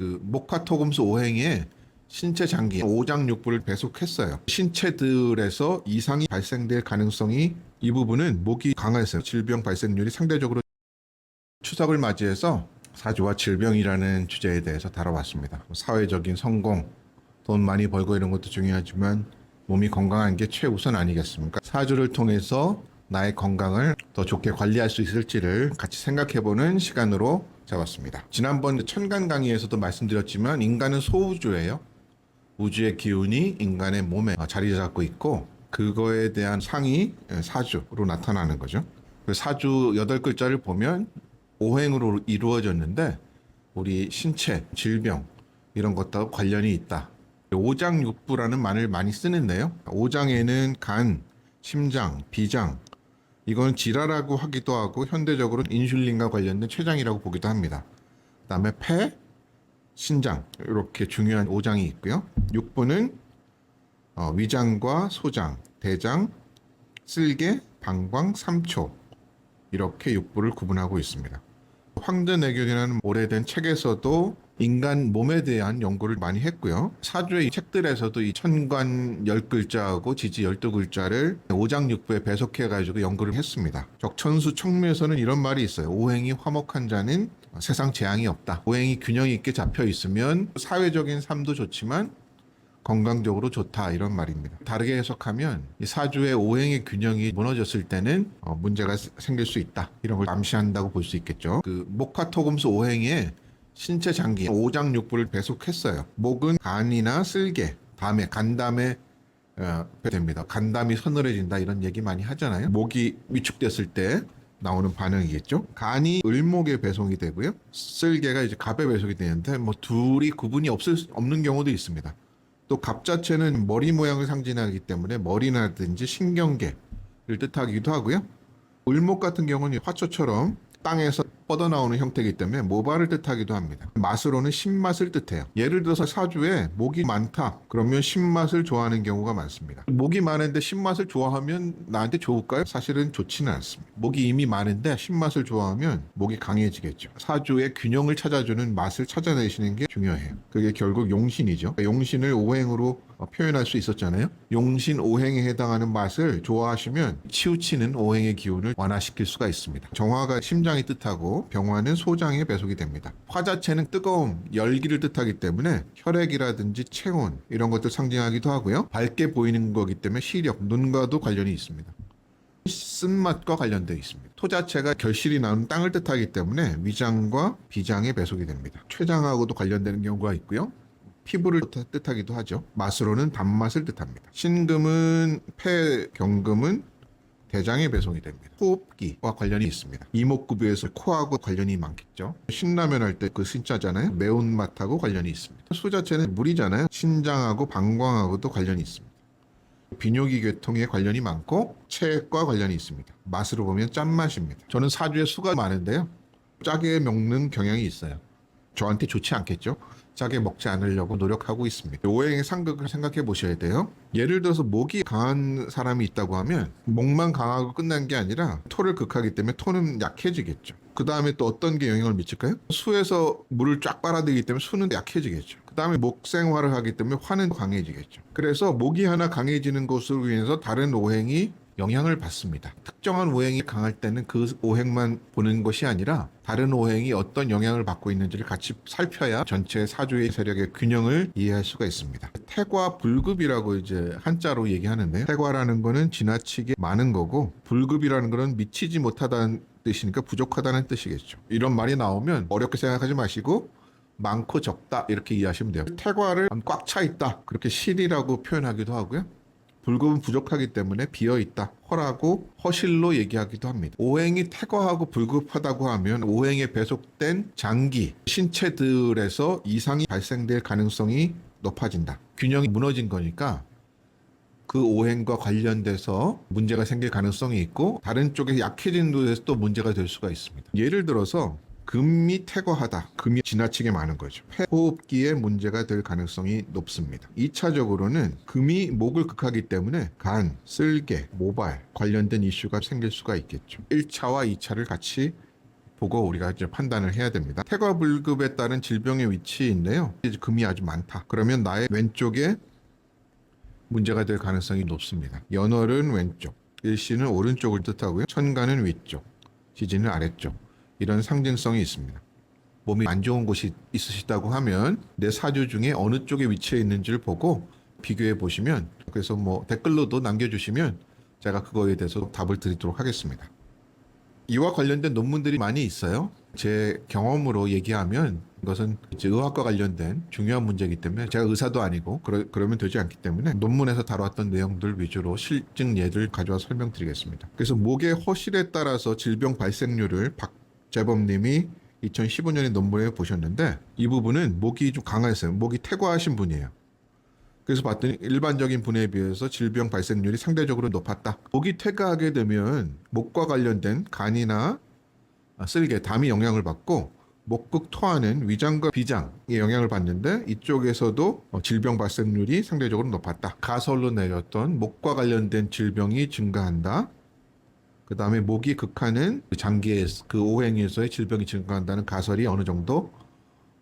목화토금수 오행에 신체 장기 오장육부를 배속했어요. 신체들에서 이상이 발생될 가능성이 이 부분은 목이 강해서 질병 발생률이 상대적으로 추석을 맞이해서 사주와 질병이라는 주제에 대해서 다뤄봤습니다. 사회적인 성공, 돈 많이 벌고 이런 것도 중요하지만 몸이 건강한 게 최우선 아니겠습니까? 사주를 통해서 나의 건강을 더 좋게 관리할 수 있을지를 같이 생각해보는 시간으로 잡았습니다. 지난번 천간 강의에서도 말씀드렸지만 인간은 소우주예요. 우주의 기운이 인간의 몸에 자리 잡고 있고 그거에 대한 상이 사주로 나타나는 거죠. 사주 8글자를 보면 오행으로 이루어졌는데 우리 신체, 질병 이런 것과 관련이 있다. 오장육부라는 말을 많이 쓰는데요. 오장에는 간, 심장, 비장 이건 지라라고 하기도 하고 현대적으로 인슐린과 관련된 췌장이라고 보기도 합니다. 그다음에 폐, 신장 이렇게 중요한 오장이 있고요. 육부는 위장과 소장, 대장, 쓸개, 방광, 삼초 이렇게 육부를 구분하고 있습니다. 황제내견이라는 오래된 책에서도 인간 몸에 대한 연구를 많이 했고요. 사주의 책들에서도 이 천간 10글자하고 지지 12글자를 오장육부에 배속해가지고 연구를 했습니다. 적천수 청묘에서는 이런 말이 있어요. 오행이 화목한 자는 세상 재앙이 없다. 오행이 균형 있게 잡혀 있으면 사회적인 삶도 좋지만 건강적으로 좋다 이런 말입니다. 다르게 해석하면 이 사주의 오행의 균형이 무너졌을 때는 문제가 생길 수 있다 이런 걸 암시한다고 볼 수 있겠죠. 목화토금수 오행에 신체 장기 오장육부를 배속했어요. 목은 간이나 쓸개, 담에 간담에 됩니다. 간담이 서늘해진다 이런 얘기 많이 하잖아요. 목이 위축됐을 때 나오는 반응이겠죠. 간이 을목에 배송이 되고요. 쓸개가 이제 갑에 배송이 되는데 둘이 구분이 없는 경우도 있습니다. 또 갑 자체는 머리 모양을 상징하기 때문에 머리나든지 신경계를 뜻하기도 하고요. 을목 같은 경우는 화초처럼 땅에서 뻗어나오는 형태이기 때문에 모발을 뜻하기도 합니다. 맛으로는 신맛을 뜻해요. 예를 들어서 사주에 목이 많다 그러면 신맛을 좋아하는 경우가 많습니다. 목이 많은데 신맛을 좋아하면 나한테 좋을까요? 사실은 좋지는 않습니다. 목이 이미 많은데 신맛을 좋아하면 목이 강해지겠죠. 사주의 균형을 찾아주는 맛을 찾아내시는 게 중요해요. 그게 결국 용신이죠. 용신을 오행으로 표현할 수 있었잖아요. 용신 오행에 해당하는 맛을 좋아하시면 치우치는 오행의 기운을 완화시킬 수가 있습니다. 정화가 심장이 뜻하고 병화는 소장에 배속이 됩니다. 화 자체는 뜨거움, 열기를 뜻하기 때문에 혈액이라든지 체온 이런 것들 상징하기도 하고요. 밝게 보이는 거기 때문에 시력, 눈과도 관련이 있습니다. 쓴맛과 관련되어 있습니다. 토 자체가 결실이 나는 땅을 뜻하기 때문에 위장과 비장에 배속이 됩니다. 췌장하고도 관련되는 경우가 있고요. 피부를 뜻하기도 하죠. 맛으로는 단맛을 뜻합니다. 신금은 폐, 경금은 대장에 배송이 됩니다. 호흡기와 관련이 있습니다. 이목구비에서 코하고 관련이 많겠죠. 신라면 할 때 그 신자잖아요. 매운맛하고 관련이 있습니다. 수 자체는 물이잖아요. 신장하고 방광하고도 관련이 있습니다. 비뇨기 계통에 관련이 많고 체액과 관련이 있습니다. 맛으로 보면 짠맛입니다. 저는 사주에 수가 많은데요. 짜게 먹는 경향이 있어요. 저한테 좋지 않겠죠? 짜게 먹지 않으려고 노력하고 있습니다. 오행의 상극을 생각해 보셔야 돼요. 예를 들어서 목이 강한 사람이 있다고 하면 목만 강하고 끝난 게 아니라 토를 극하기 때문에 토는 약해지겠죠. 그 다음에 또 어떤 게 영향을 미칠까요? 수에서 물을 쫙 빨아들이기 때문에 수는 약해지겠죠. 그 다음에 목 생활을 하기 때문에 화는 강해지겠죠. 그래서 목이 하나 강해지는 것으로 인해서 다른 오행이 영향을 받습니다. 특정한 오행이 강할 때는 그 오행만 보는 것이 아니라 다른 오행이 어떤 영향을 받고 있는지를 같이 살펴야 전체 사주의 세력의 균형을 이해할 수가 있습니다. 태과 불급이라고 이제 한자로 얘기하는데요. 태과라는 거는 지나치게 많은 거고 불급이라는 거는 미치지 못하다는 뜻이니까 부족하다는 뜻이겠죠. 이런 말이 나오면 어렵게 생각하지 마시고 많고 적다 이렇게 이해하시면 돼요. 태과를 꽉 차 있다 그렇게 실이라고 표현하기도 하고요. 불급은 부족하기 때문에 비어있다. 허라고 허실로 얘기하기도 합니다. 오행이 태과하고 불급하다고 하면 오행에 배속된 장기, 신체들에서 이상이 발생될 가능성이 높아진다. 균형이 무너진 거니까 그 오행과 관련돼서 문제가 생길 가능성이 있고 다른 쪽에 약해진 데서 또 문제가 될 수가 있습니다. 예를 들어서 금이 태과하다. 금이 지나치게 많은 거죠. 폐호흡기에 문제가 될 가능성이 높습니다. 2차적으로는 금이 목을 극하기 때문에 간, 쓸개, 모발 관련된 이슈가 생길 수가 있겠죠. 1차와 2차를 같이 보고 우리가 이제 판단을 해야 됩니다. 태과불급에 따른 질병의 위치인데요. 이제 금이 아주 많다. 그러면 나의 왼쪽에 문제가 될 가능성이 높습니다. 연월은 왼쪽, 일시는 오른쪽을 뜻하고요. 천간은 위쪽, 지지는 아래쪽. 이런 상징성이 있습니다. 몸이 안 좋은 곳이 있으시다고 하면 내 사주 중에 어느 쪽에 위치해 있는지를 보고 비교해 보시면, 그래서 뭐 댓글로도 남겨주시면 제가 그거에 대해서 답을 드리도록 하겠습니다. 이와 관련된 논문들이 많이 있어요. 제 경험으로 얘기하면 이것은 이제 의학과 관련된 중요한 문제이기 때문에, 제가 의사도 아니고 그러면 되지 않기 때문에 논문에서 다뤄왔던 내용들 위주로 실증 예를 가져와 설명드리겠습니다. 그래서 목의 허실에 따라서 질병 발생률을 박재범님이 2015년에 논문에 보셨는데, 이 부분은 목이 좀 강하셨어요. 목이 태과하신 분이에요. 그래서 봤더니 일반적인 분에 비해서 질병 발생률이 상대적으로 높았다. 목이 퇴가하게 되면 목과 관련된 간이나 쓸개, 담이 영향을 받고 목극 토하는 위장과 비장에 영향을 받는데, 이쪽에서도 질병 발생률이 상대적으로 높았다. 가설로 내렸던 목과 관련된 질병이 증가한다. 그 다음에 목이 극하는 장기의 그 오행에서의 질병이 증가한다는 가설이 어느 정도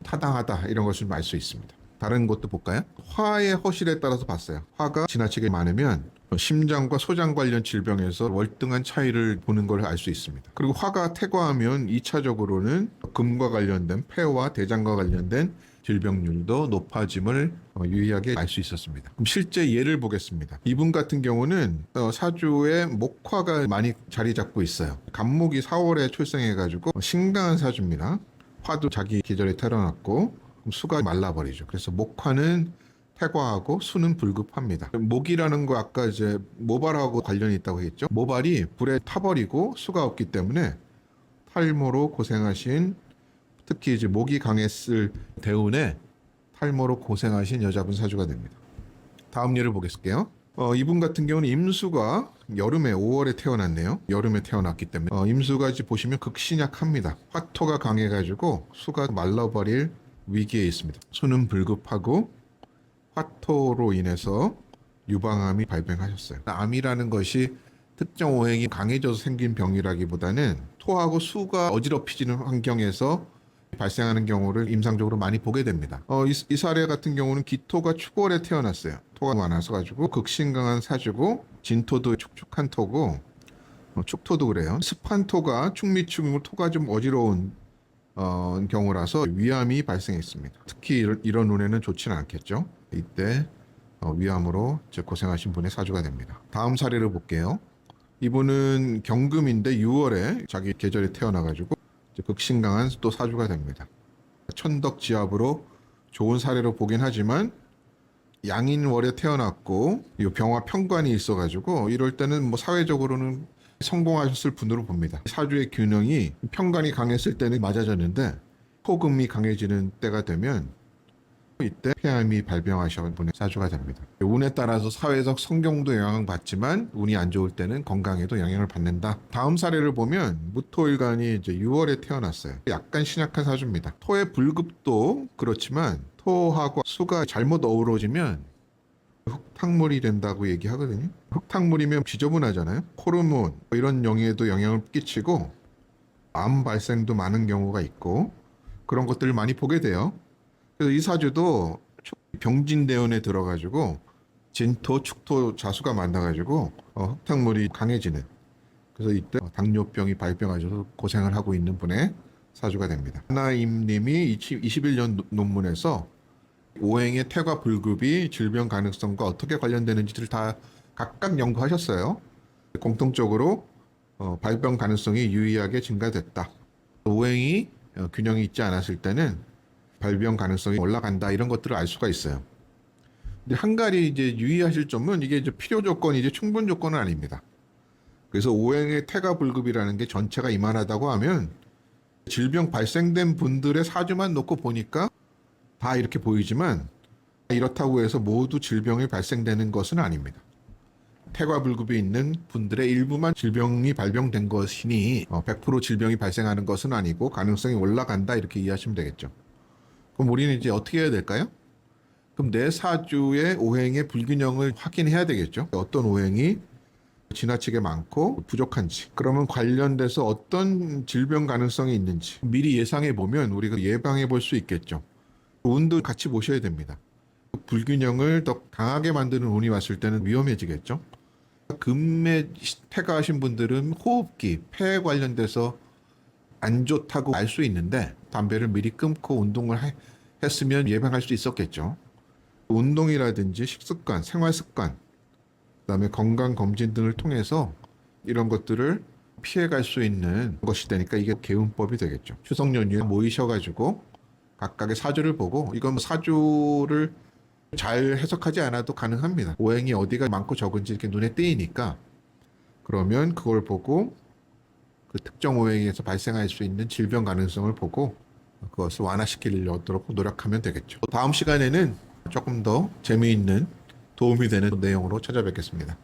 타당하다, 이런 것을 알 수 있습니다. 다른 것도 볼까요? 화의 허실에 따라서 봤어요. 화가 지나치게 많으면 심장과 소장 관련 질병에서 월등한 차이를 보는 걸 알 수 있습니다. 그리고 화가 태과하면 2차적으로는 금과 관련된 폐와 대장과 관련된 질병률도 높아짐을 유의하게 알 수 있었습니다. 그럼 실제 예를 보겠습니다. 이분 같은 경우는 사주에 목화가 많이 자리 잡고 있어요. 간목이 4월에 출생해가지고 신강한 사주입니다. 화도 자기 계절에 태어났고 수가 말라버리죠. 그래서 목화는 태과하고 수는 불급합니다. 목이라는 거 아까 이제 모발하고 관련이 있다고 했죠. 모발이 불에 타버리고 수가 없기 때문에 탈모로 고생하신, 특히 이제 목이 강했을 대운에 탈모로 고생하신 여자분 사주가 됩니다. 다음 예를 보겠을게요. 이분 같은 경우는 임수가 여름에 5월에 태어났네요. 여름에 태어났기 때문에 임수가 이제 보시면 극신약합니다. 화토가 강해가지고 수가 말라버릴 위기에 있습니다. 수는 불급하고 화토로 인해서 유방암이 발병하셨어요. 암이라는 것이 특정 오행이 강해져서 생긴 병이라기보다는 토하고 수가 어지럽히지는 환경에서 발생하는 경우를 임상적으로 많이 보게 됩니다. 이 사례 같은 경우는 기토가 축월에 태어났어요. 토가 많아서 가지고 극신강한 사주고, 진토도 축축한 토고, 축토도 그래요. 습한 토가 축미축이고 토가 좀 어지러운 경우라서 위암이 발생했습니다. 특히 이런 눈에는 좋지는 않겠죠. 이때 위암으로 고생하신 분의 사주가 됩니다. 다음 사례를 볼게요. 이분은 경금인데 6월에 자기 계절에 태어나가지고 극신강한 또 사주가 됩니다. 천덕지압으로 좋은 사례로 보긴 하지만 양인월에 태어났고 이 병화 편관이 있어가지고 이럴 때는 뭐 사회적으로는 성공하셨을 분으로 봅니다. 사주의 균형이 편관이 강했을 때는 맞아졌는데 토금이 강해지는 때가 되면 이때 폐암이 발병하신 분의 사주가 됩니다. 운에 따라서 사회적 성공도 영향을 받지만 운이 안 좋을 때는 건강에도 영향을 받는다. 다음 사례를 보면 무토일간이 이제 6월에 태어났어요. 약간 신약한 사주입니다. 토의 불급도 그렇지만 토하고 수가 잘못 어우러지면 흙탕물이 된다고 얘기하거든요. 흙탕물이면 지저분하잖아요. 호르몬 이런 영역에도 영향을 끼치고 암 발생도 많은 경우가 있고 그런 것들을 많이 보게 돼요. 그래서 이 사주도 병진대운에 들어가지고 진토, 축토, 자수가 만나가지고 흙탕물이 강해지는, 그래서 이때 당뇨병이 발병하셔서 고생을 하고 있는 분의 사주가 됩니다. 하나임님이 21년 논문에서 오행의 태과 불급이 질병 가능성과 어떻게 관련되는지를 다 각각 연구하셨어요. 공통적으로 발병 가능성이 유의하게 증가됐다. 오행이 균형이 있지 않았을 때는 발병 가능성이 올라간다, 이런 것들을 알 수가 있어요. 근데 한 가지 이제 유의하실 점은 이게 이제 필요 조건이지 충분 조건은 아닙니다. 그래서 오행의 태가 불급이라는 게 전체가 이만하다고 하면 질병 발생된 분들의 사주만 놓고 보니까 다 이렇게 보이지만 이렇다고 해서 모두 질병이 발생되는 것은 아닙니다. 태과불급이 있는 분들의 일부만 질병이 발병된 것이니 100% 질병이 발생하는 것은 아니고 가능성이 올라간다, 이렇게 이해하시면 되겠죠. 그럼 우리는 이제 어떻게 해야 될까요? 그럼 내 사주의 오행의 불균형을 확인해야 되겠죠. 어떤 오행이 지나치게 많고 부족한지, 그러면 관련돼서 어떤 질병 가능성이 있는지 미리 예상해 보면 우리가 예방해 볼 수 있겠죠. 운도 같이 보셔야 됩니다. 불균형을 더 강하게 만드는 운이 왔을 때는 위험해지겠죠. 금에 태가하신 분들은 호흡기, 폐에 관련돼서 안 좋다고 알 수 있는데 담배를 미리 끊고 운동을 했으면 예방할 수 있었겠죠. 운동이라든지 식습관, 생활습관, 그다음에 건강검진 등을 통해서 이런 것들을 피해갈 수 있는 것이 되니까 이게 개운법이 되겠죠. 추석 연휴에 모이셔가지고 각각의 사주를 보고, 이건 사주를 잘 해석하지 않아도 가능합니다. 오행이 어디가 많고 적은지 이렇게 눈에 띄니까, 그러면 그걸 보고 그 특정 오행에서 발생할 수 있는 질병 가능성을 보고 그것을 완화시키려도록 노력하면 되겠죠. 다음 시간에는 조금 더 재미있는 도움이 되는 내용으로 찾아뵙겠습니다.